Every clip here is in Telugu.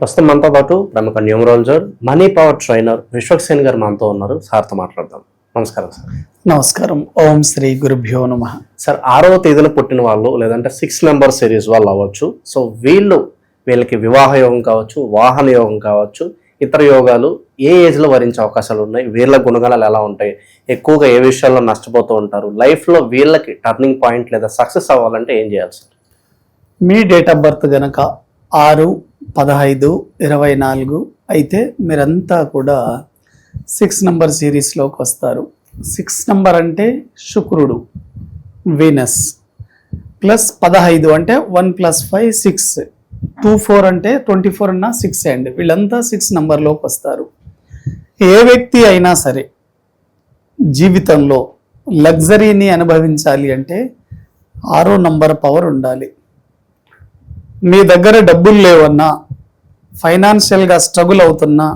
ప్రస్తుతం మనతో పాటు ప్రముఖ న్యూమరాలజర్ మనీ పవర్ ట్రైనర్ విశ్వక్సేన్ గారు మనతో ఉన్నారు. సార్తో మాట్లాడదాం. నమస్కారం సార్. నమస్కారం. ఓం శ్రీ గురుభ్యో నమః. సార్, 6వ తేదీన పుట్టిన వాళ్ళు లేదంటే 6 నెంబర్ సిరీస్ వాళ్ళు అవ్వచ్చు. సో వీళ్ళకి వివాహ యోగం కావచ్చు, వాహన యోగం కావచ్చు, ఇతర యోగాలు ఏ ఏజ్లో వరించే అవకాశాలు ఉన్నాయి, వీళ్ళ గుణగణాలు ఎలా ఉంటాయి, ఎక్కువగా ఏ విషయాల్లో నష్టపోతూ ఉంటారు, లైఫ్లో వీళ్ళకి టర్నింగ్ పాయింట్ లేదా సక్సెస్ అవ్వాలంటే ఏం చేయాలి sir? Me date of birth గనక 6, 15, 24 అయితే మీరంతా కూడా 6 నంబర్ సిరీస్లోకి వస్తారు. 6 నంబర్ అంటే శుక్రుడు, వీనస్, ప్లస్ 15 అంటే 1 + 5 6, 24 అంటే 24 అన్న 6 అండి. వీళ్ళంతా 6 నంబర్లోకి వస్తారు. ఏ వ్యక్తి అయినా సరే జీవితంలో లగ్జరీని అనుభవించాలి అంటే 6వ నంబర్ పవర్ ఉండాలి. మీ దగ్గర డబ్బులు లేవన్నా, ఫైనాన్షియల్గా స్ట్రగుల్ అవుతున్నా,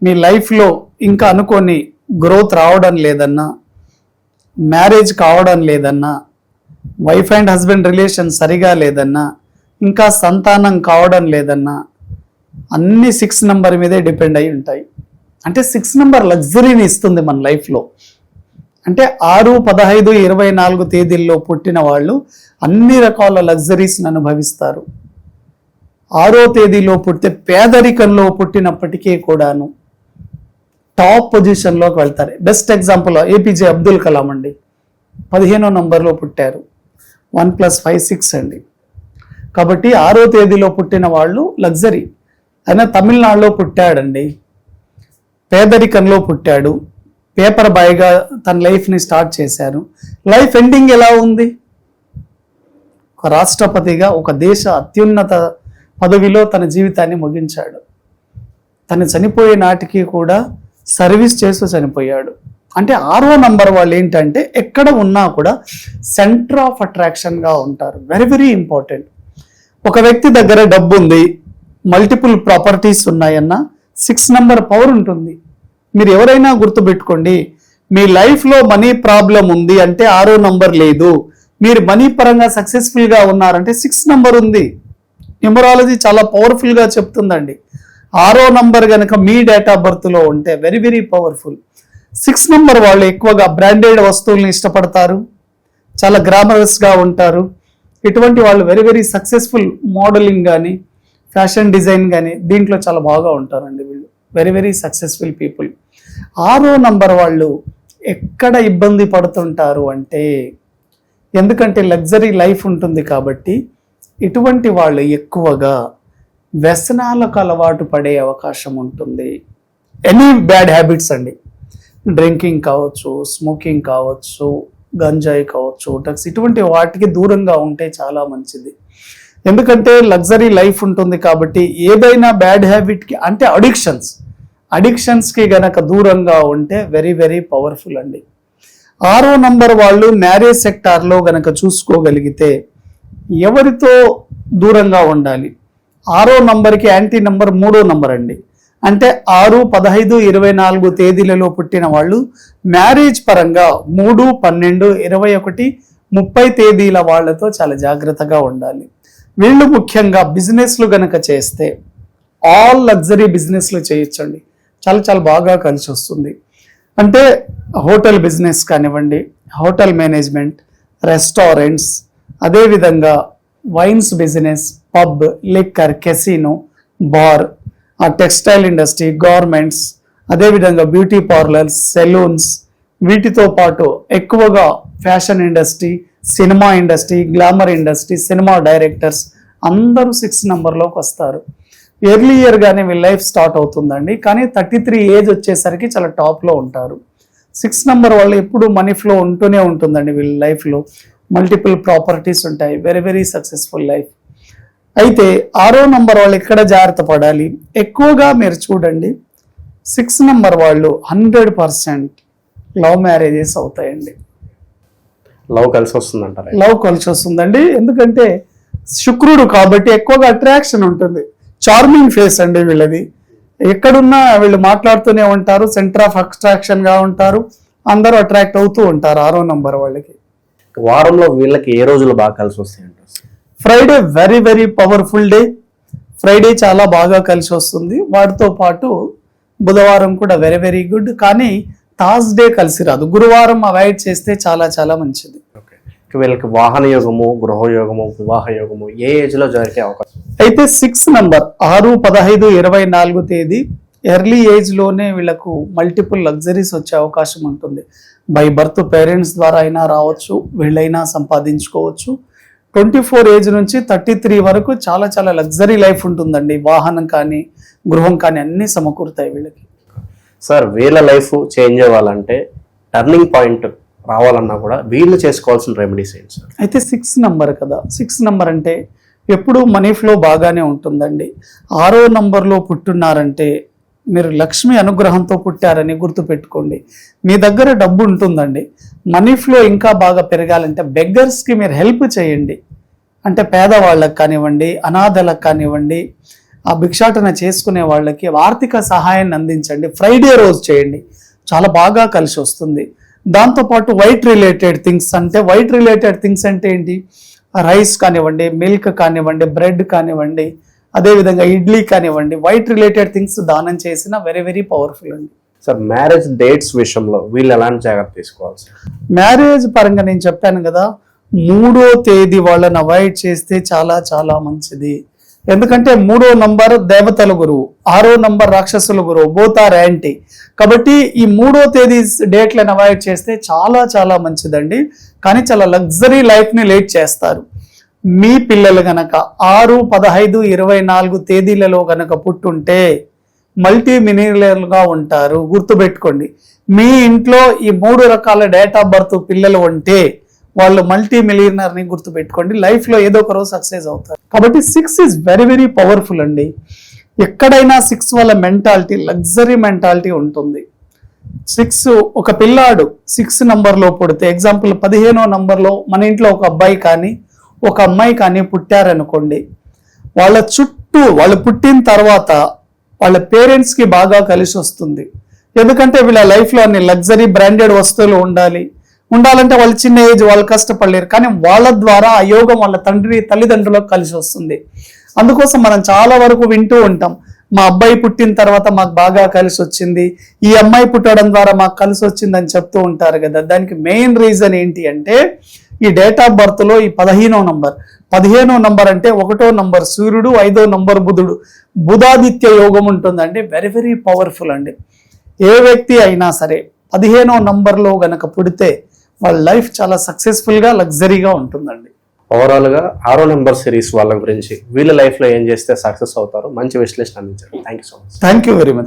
మీ లైఫ్లో ఇంకా అనుకోని గ్రోత్ రావడం లేదన్నా, మ్యారేజ్ కావడం లేదన్నా, వైఫ్ అండ్ హస్బెండ్ రిలేషన్ సరిగా లేదన్నా, ఇంకా సంతానం కావడం లేదన్నా, అన్ని 6 నంబర్ మీదే డిపెండ్ అయి ఉంటాయి. అంటే 6 నంబర్ లగ్జరీని ఇస్తుంది మన లైఫ్లో. అంటే 6, 15, 24 తేదీల్లో పుట్టిన వాళ్ళు అన్ని రకాల లగ్జరీస్ని అనుభవిస్తారు. 6వ తేదీలో పుట్టితే పేదరికంలో పుట్టినప్పటికీ కూడాను టాప్ పొజిషన్లోకి వెళ్తారు. Best example APJ Abdul Kalam అండి. 15వ నంబర్లో పుట్టారు. 1 + 5 6 అండి. కాబట్టి 6వ తేదీలో పుట్టిన వాళ్ళు లగ్జరీ. అయినా తమిళనాడులో పుట్టాడండి, పేదరికంలో పుట్టాడు, పేపర్ బాయ్గా తన లైఫ్ని స్టార్ట్ చేశారు. లైఫ్ ఎండింగ్ ఎలా ఉంది? ఒక రాష్ట్రపతిగా ఒక దేశ అత్యున్నత పదవిలో తన జీవితాన్ని ముగించాడు. తను చనిపోయే నాటికి కూడా సర్వీస్ చేస్తూ చనిపోయాడు. అంటే 6వ నంబర్ వాళ్ళు ఏంటంటే ఎక్కడ ఉన్నా కూడా సెంటర్ ఆఫ్ అట్రాక్షన్గా ఉంటారు. Very very important. ఒక వ్యక్తి దగ్గర డబ్బు ఉంది, మల్టిపుల్ ప్రాపర్టీస్ ఉన్నాయన్న 6 నంబర్ పవర్ ఉంటుంది. మీరు ఎవరైనా గుర్తుపెట్టుకోండి, మీ లైఫ్లో మనీ ప్రాబ్లం ఉంది అంటే 6వ నంబర్ లేదు. మీరు మనీ పరంగా సక్సెస్ఫుల్గా ఉన్నారంటే 6 నంబర్ ఉంది. న్యూమరాలజీ చాలా పవర్ఫుల్గా చెప్తుందండి. 6వ నంబర్ కనుక మీ డేట్ ఆఫ్ బర్త్లో ఉంటే వెరీ వెరీ పవర్ఫుల్. 6 నంబర్ వాళ్ళు ఎక్కువగా బ్రాండెడ్ వస్తువుల్ని ఇష్టపడతారు, చాలా గ్లామరస్గా ఉంటారు. ఇటువంటి వాళ్ళు వెరీ వెరీ సక్సెస్ఫుల్. మోడలింగ్ కానీ, ఫ్యాషన్ డిజైన్ కానీ దీంట్లో చాలా బాగా ఉంటారండి వీళ్ళు. Very very successful people. 6వ నంబర్ వాళ్ళు ఎక్కడ ఇబ్బంది పడుతుంటారు అంటే, ఎందుకంటే లగ్జరీ లైఫ్ ఉంటుంది కాబట్టి ఇటువంటి వాళ్ళు ఎక్కువగా వ్యసనాలకు అలవాటు పడే అవకాశం ఉంటుంది. ఎనీ బ్యాడ్ హ్యాబిట్స్ అండి, డ్రింకింగ్ కావచ్చు, స్మోకింగ్ కావచ్చు, గంజాయి కావచ్చు, డ్రగ్స్, ఇటువంటి వాటికి దూరంగా ఉంటే చాలా మంచిది. ఎందుకంటే లగ్జరీ లైఫ్ ఉంటుంది కాబట్టి ఏదైనా బ్యాడ్ హ్యాబిట్కి అంటే అడిక్షన్స్కి గనక దూరంగా ఉంటే వెరీ వెరీ పవర్ఫుల్ అండి. 6వ నంబర్ వాళ్ళు మ్యారేజ్ సెక్టార్లో గనక చూసుకోగలిగితే ఎవరితో దూరంగా ఉండాలి? 6వ నంబర్కి యాంటీ నంబర్ 3వ నంబర్ అండి. అంటే 6, 15, 24 తేదీలలో పుట్టిన వాళ్ళు మ్యారేజ్ పరంగా 3, 12, 21, 30 తేదీల వాళ్ళతో చాలా జాగ్రత్తగా ఉండాలి. వీళ్ళు ముఖ్యంగా బిజినెస్లు గనక చేస్తే ఆల్ లగ్జరీ బిజినెస్లు చేయొచ్చండి. చాలా చాలా బాగా కలిసి వస్తుంది. అంటే హోటల్ బిజినెస్ కానివ్వండి, హోటల్ మేనేజ్మెంట్, రెస్టారెంట్స్, అదేవిధంగా wines business, pub, liquor, casino, bar, textile industry, garments, అదేవిధంగా బ్యూటీ పార్లర్స్, సెలూన్స్, వీటితో పాటు ఎక్కువగా fashion industry, cinema industry, glamour industry, cinema directors అందరూ 6 నంబర్లోకి వస్తారు. ఎర్లీ ఇయర్గానే వీళ్ళ లైఫ్ స్టార్ట్ అవుతుందండి. కానీ 33 ఏజ్ వచ్చేసరికి చాలా టాప్లో ఉంటారు. 6 నంబర్ వాళ్ళు ఎప్పుడు మనీ ఫ్లో ఉంటూనే ఉంటుందండి. వీళ్ళ లైఫ్లో మల్టిపుల్ ప్రాపర్టీస్ ఉంటాయి. Very very successful life. అయితే 6వ నంబర్ వాళ్ళు ఎక్కడ జాగ్రత్త పడాలి? ఎక్కువగా మీరు చూడండి, 6 నంబర్ వాళ్ళు 100% లవ్ మ్యారేజెస్ అవుతాయండి. లవ్ కలిసి వస్తుందంటారా? లవ్ కలిసి వస్తుందండి. ఎందుకంటే శుక్రుడు కాబట్టి ఎక్కువగా అట్రాక్షన్ ఉంటుంది. చార్మింగ్ ఫేస్ అండి వీళ్ళది. ఎక్కడున్నా వీళ్ళు మాట్లాడుతూనే ఉంటారు, సెంటర్ ఆఫ్ అట్రాక్షన్గా ఉంటారు, అందరూ అట్రాక్ట్ అవుతూ ఉంటారు 6వ నంబర్ వాళ్ళకి. వారంలో వీళ్ళకి ఏ రోజులు బాగా కలిసి వస్తాయంటారు? Friday very very powerful day. Friday చాలా బాగా కలిసి వస్తుంది. వాటితో పాటు బుధవారం కూడా వెరీ వెరీ గుడ్, కానీ థర్స్డే కలిసి రాదు. గురువారం అవాయిడ్ చేస్తే చాలా చాలా మంచిది. ఓకే, వీళ్ళకి వాహన యోగము, గృహయోగము, వివాహ యోగము ఏ ఏజ్ లో జరిగే అవకాశం? అయితే 6 నంబర్ 6, 15, 24 తేదీ ఎర్లీ ఏజ్ లోనే వీళ్ళకు మల్టిపుల్ లగ్జరీస్ వచ్చే అవకాశం ఉంటుంది. బై బర్త్ పేరెంట్స్ ద్వారా అయినా రావచ్చు, వీళ్ళైనా సంపాదించుకోవచ్చు. 24 ఏజ్ నుంచి 33 వరకు చాలా చాలా లగ్జరీ లైఫ్ ఉంటుందండి. వాహనం కానీ గృహం కానీ అన్ని సమకూరుతాయి వీళ్ళకి. సార్, వీళ్ళ లైఫ్ చేంజ్ అవ్వాలంటే, టర్నింగ్ పాయింట్ రావాలన్నా కూడా వీళ్ళు చేసుకోవాల్సిన రెమెడీస్ ఏంటి సార్? అయితే 6 నంబర్ కదా, 6 నంబర్ అంటే ఎప్పుడు మనీ ఫ్లో బాగానే ఉంటుందండి. 6వ నంబర్లో పుట్టున్నారంటే మీరు లక్ష్మి అనుగ్రహంతో పుట్టారని గుర్తుపెట్టుకోండి. మీ దగ్గర డబ్బు ఉంటుందండి. మనీ ఫ్లో ఇంకా బాగా పెరగాలంటే బెగ్గర్స్కి మీరు హెల్ప్ చేయండి. అంటే పేదవాళ్ళకి కానివ్వండి, అనాథలకు కానివ్వండి, ఆ భిక్షాటన చేసుకునే వాళ్ళకి ఆర్థిక సహాయాన్ని అందించండి. ఫ్రైడే రోజు చేయండి, చాలా బాగా కలిసి వస్తుంది. దాంతోపాటు వైట్ రిలేటెడ్ థింగ్స్ అంటే ఏంటి? రైస్ కానివ్వండి, మిల్క్ కానివ్వండి, బ్రెడ్ కానివ్వండి, అదేవిధంగా ఇడ్లీ కానివ్వండి, వైట్ రిలేటెడ్ థింగ్స్ దానం చేసిన వెరీ వెరీ పవర్ఫుల్ అండి. సార్, మ్యారేజ్ డేట్స్ విషయంలో వీళ్ళు ఎలాంటి జాగ్రత్త తీసుకోవాలి సార్? మ్యారేజ్ పరంగా నేను చెప్పాను కదా, 3వ తేదీ వాళ్ళని అవాయిడ్ చేస్తే చాలా చాలా మంచిది. ఎందుకంటే 3వ నంబర్ దేవతల గురువు, 6వ నంబర్ రాక్షసుల గురువు, బోత్ ఆర్ యాంటీ. కాబట్టి ఈ 3వ తేదీ డేట్లను అవాయిడ్ చేస్తే చాలా చాలా మంచిదండి. కానీ చాలా లగ్జరీ లైఫ్ని లీడ్ చేస్తారు. మీ పిల్లలు గనక 6, 15, 24 తేదీలలో గనక పుట్టుంటే మల్టీ మిలియనర్లుగా ఉంటారు. గుర్తుపెట్టుకోండి, మీ ఇంట్లో ఈ 3 రకాల డేట్ ఆఫ్ బర్త్ పిల్లలు ఉంటే వాళ్ళు మల్టీ మిలియనర్ని గుర్తుపెట్టుకోండి. లైఫ్లో ఏదో ఒక రోజు సక్సెస్ అవుతారు. కాబట్టి 6 ఈజ్ వెరీ వెరీ పవర్ఫుల్ అండి. ఎక్కడైనా 6 వాళ్ళ మెంటాలిటీ లగ్జరీ మెంటాలిటీ ఉంటుంది. 6 ఒక పిల్లాడు 6 నంబర్లో పుడితే, ఎగ్జాంపుల్ 15వ నంబర్లో మన ఇంట్లో ఒక అబ్బాయి కానీ ఒక అమ్మాయి కానీ పుట్టారనుకోండి, వాళ్ళ చుట్టూ వాళ్ళు పుట్టిన తర్వాత వాళ్ళ పేరెంట్స్కి బాగా కలిసి వస్తుంది. ఎందుకంటే వీళ్ళ లైఫ్లో అన్ని లగ్జరీ బ్రాండెడ్ వస్తువులు ఉండాలంటే వాళ్ళ చిన్న ఏజ్, వాళ్ళు కష్టపడలేరు. కానీ వాళ్ళ ద్వారా ఆ యోగం వాళ్ళ తల్లిదండ్రులకు కలిసి వస్తుంది. అందుకోసం మనం చాలా వరకు వింటూ ఉంటాం, మా అబ్బాయి పుట్టిన తర్వాత మాకు బాగా కలిసి వచ్చింది, ఈ అమ్మాయి పుట్టడం ద్వారా మాకు కలిసి వచ్చింది అని చెప్తూ ఉంటారు కదా. దానికి మెయిన్ రీజన్ ఏంటి అంటే, ఈ డేట్ ఆఫ్ బర్త్లో ఈ 15వ నంబర్ అంటే 1వ నంబర్ సూర్యుడు, 5వ నంబర్ బుధుడు, బుధాదిత్య యోగం ఉంటుందండి. వెరీ వెరీ పవర్ఫుల్ అండి. ఏ వ్యక్తి అయినా సరే 15వ నంబర్లో గనక పుడితే వాళ్ళ లైఫ్ చాలా సక్సెస్ఫుల్గా లగ్జరీగా ఉంటుందండి. ఓవరాల్గా 6వ నెంబర్ సిరీస్ వాళ్ళ గురించి, వీళ్ళ లైఫ్లో ఏం చేస్తే సక్సెస్ అవుతారో మంచి విశ్లేషణ అందించారు. Thank you so much. Thank you very much.